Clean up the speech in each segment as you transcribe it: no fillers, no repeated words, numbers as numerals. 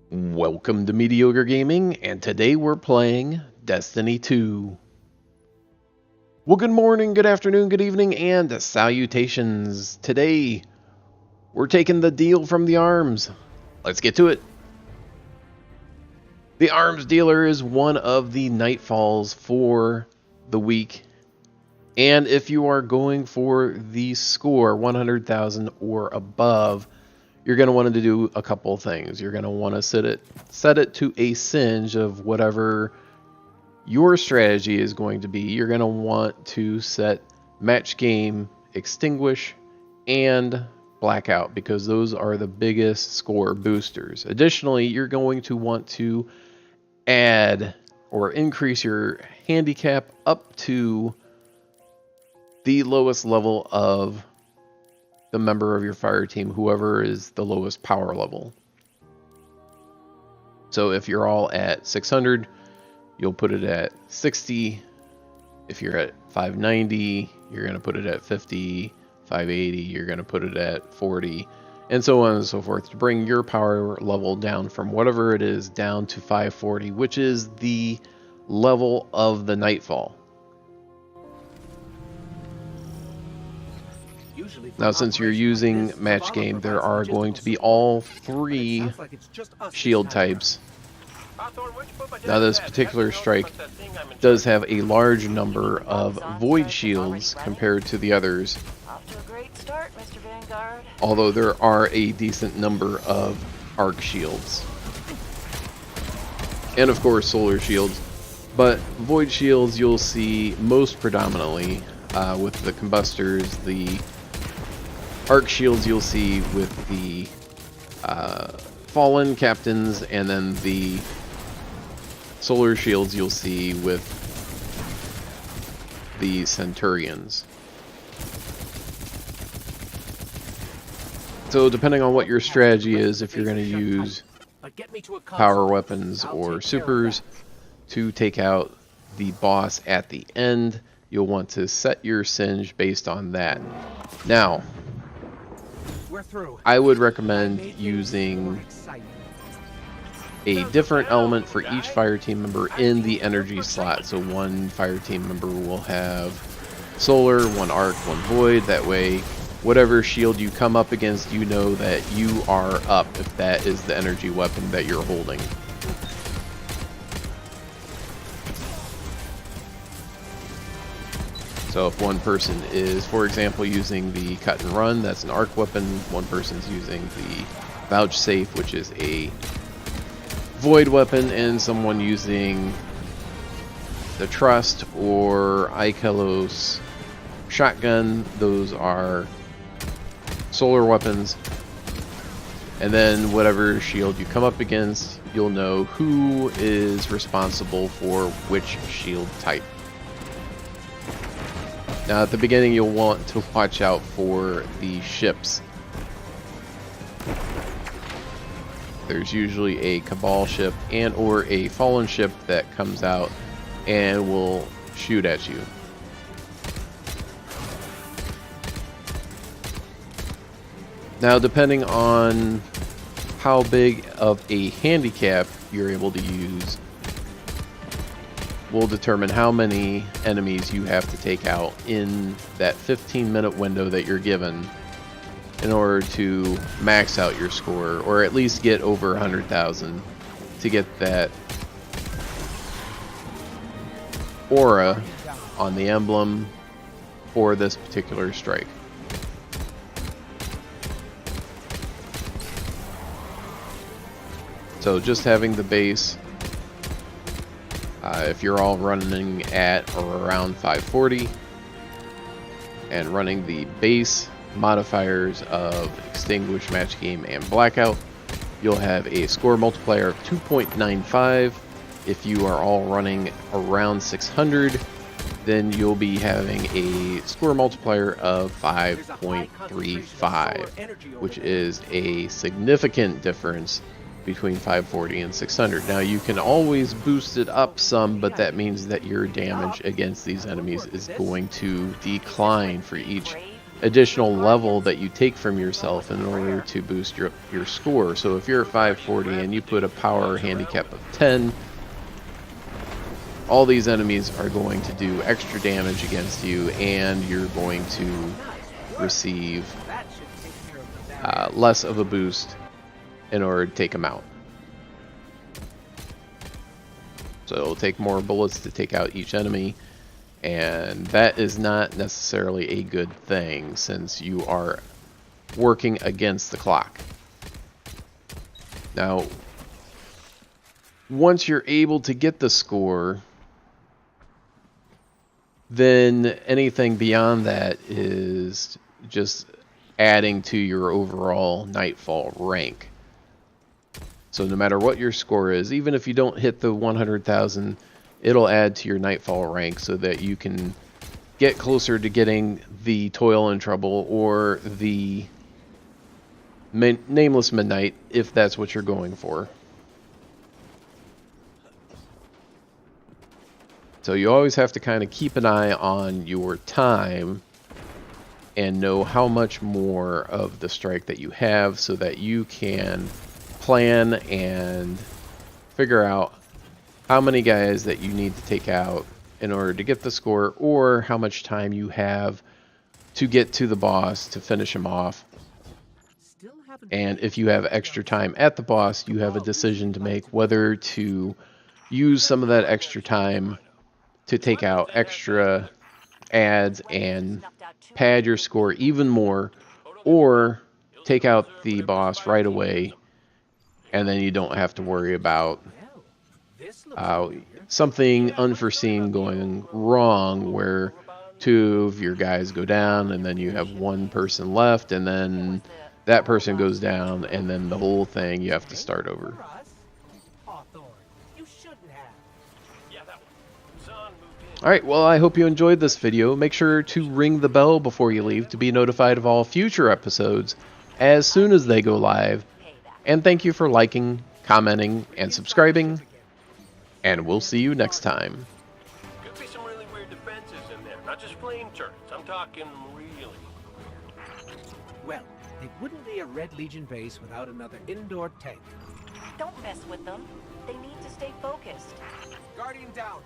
Welcome to Mediocre Gaming, and today we're playing Destiny 2. Well, good morning, good afternoon, good evening, and salutations. Today, we're taking the deal from the arms. Let's get to it. The arms dealer is one of the Nightfalls for the week. And if you are going for the score, 100,000 or above, you're going to want to do a couple of things. You're going to want to set it to a singe of whatever your strategy is going to be. You're going to want to set match game, extinguish, and blackout because those are the biggest score boosters. Additionally, you're going to want to add or increase your handicap up to the lowest level of the member of your fire team, whoever is the lowest power level. So if you're all at 600, you'll put it at 60. If you're at 590, you're going to put it at 50. 580, you're going to put it at 40, and so on and so forth, to bring your power level down from whatever it is down to 540, which is the level of the Nightfall. Now, since you're using match game, there are going to be all three shield types. Now, this particular strike does have a large number of void shields compared to the others, although there are a decent number of arc shields. And of course, solar shields. But void shields you'll see most predominantly with the combustors. The arc shields you'll see with the fallen captains, and then the solar shields you'll see with the centurions. So depending on what your strategy is, if you're going to use power weapons or supers to take out the boss at the end, you'll want to set your singe based on that. Now, I would recommend using a different element for each fire team member in the energy slot. So one fire team member will have solar, one arc, one void. That way, whatever shield you come up against, you know that you are up if that is the energy weapon that you're holding. So if one person is, for example, using the cut and run, that's an arc weapon. One person's using the vouchsafe, which is a void weapon, and someone using the trust or Ikelos shotgun, those are solar weapons. And then whatever shield you come up against, you'll know who is responsible for which shield type. Now at the beginning you'll want to watch out for the ships. There's usually a Cabal ship and or a Fallen ship that comes out and will shoot at you. Now depending on how big of a handicap you're able to use will determine how many enemies you have to take out in that 15-minute window that you're given in order to max out your score, or at least get over 100,000 to get that aura on the emblem for this particular strike. So just having the base, if you're all running at or around 540 and running the base modifiers of extinguish, match game, and blackout, you'll have a score multiplier of 2.95. If you are all running around 600, then you'll be having a score multiplier of 5.35, which is a significant difference between 540 and 600. Now you can always boost it up some, but that means that your damage against these enemies is going to decline for each additional level that you take from yourself in order to boost your score. So if you're at 540 and you put a power handicap of 10, all these enemies are going to do extra damage against you, and you're going to receive less of a boost in order to take them out. So it'll take more bullets to take out each enemy, and that is not necessarily a good thing since you are working against the clock. Now, once you're able to get the score, then anything beyond that is just adding to your overall Nightfall rank. So no matter what your score is, even if you don't hit the 100,000, it'll add to your Nightfall rank so that you can get closer to getting the Toil and Trouble or the Nameless Midnight, if that's what you're going for. So you always have to kind of keep an eye on your time and know how much more of the strike that you have so that you can plan and figure out how many guys that you need to take out in order to get the score, or how much time you have to get to the boss to finish him off. And if you have extra time at the boss, you have a decision to make whether to use some of that extra time to take out extra ads and pad your score even more, or take out the boss right away, and then you don't have to worry about something unforeseen going wrong where two of your guys go down and then you have one person left, and then that person goes down, and then the whole thing you have to start over. Alright, well, I hope you enjoyed this video. Make sure to ring the bell before you leave to be notified of all future episodes as soon as they go live. And thank you for liking, commenting, and subscribing. And we'll see you next time. Could be some really weird defenses in there. Not just flame turrets. I'm talking really. Well, it wouldn't be a Red Legion base without another indoor tank. Don't mess with them. They need to stay focused. Guardian down.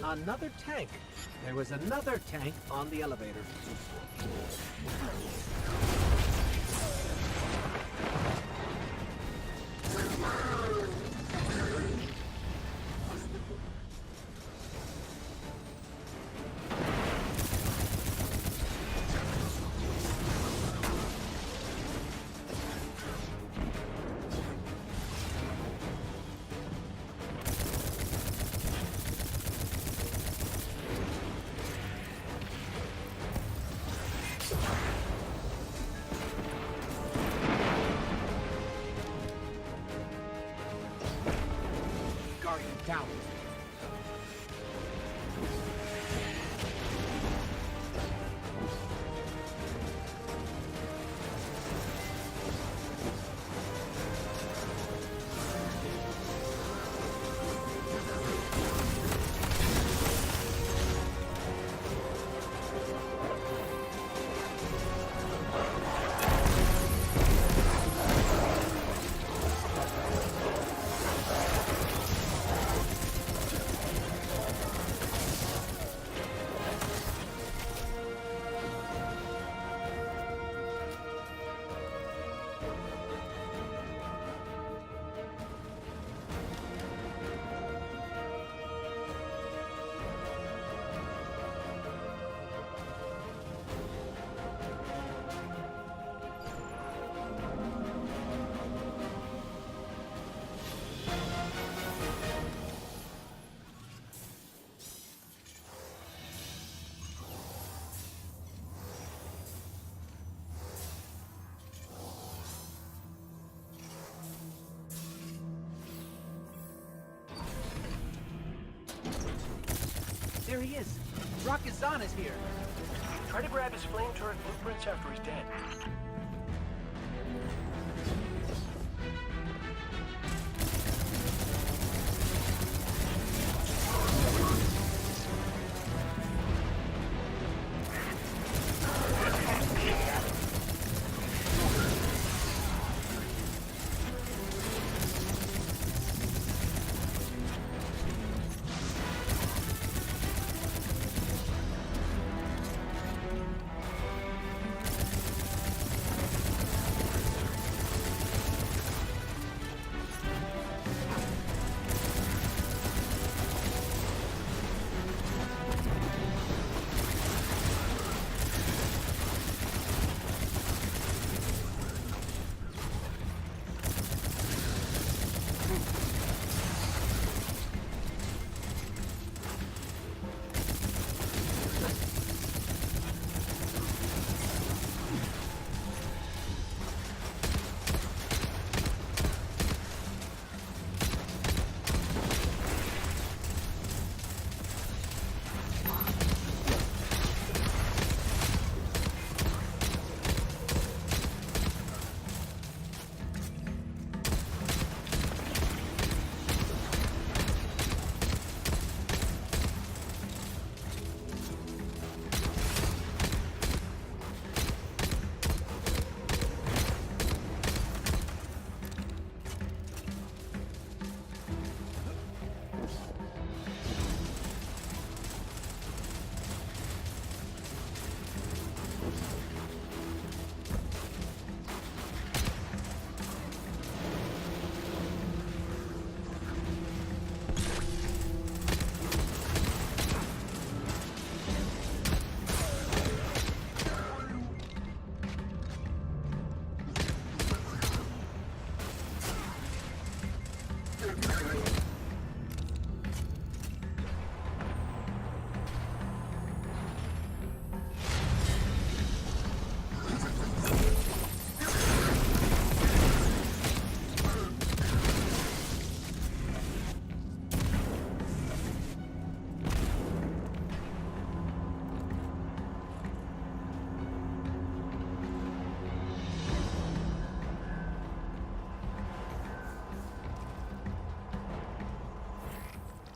Another tank. There was another tank on the elevator. Down. There he is. Rakazan is here. Try to grab his flame turret blueprints after he's dead.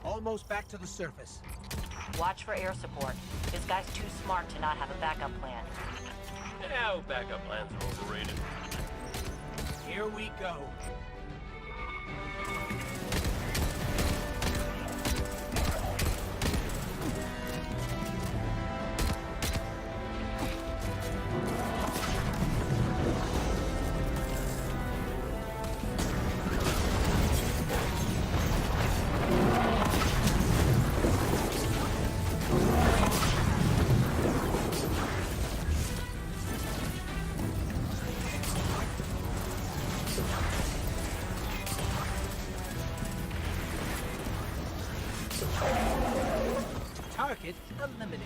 Almost back to the surface. Watch for air support. This guy's too smart to not have a backup plan. Yeah, backup plans are overrated. Here we go. Target eliminated.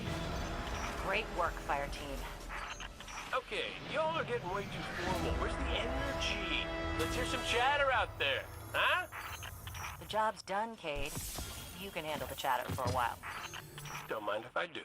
Great work, fire team. Okay, y'all are getting way too formal. Where's the energy? Let's hear some chatter out there, huh? The job's done, Cade. You can handle the chatter for a while. Don't mind if I do.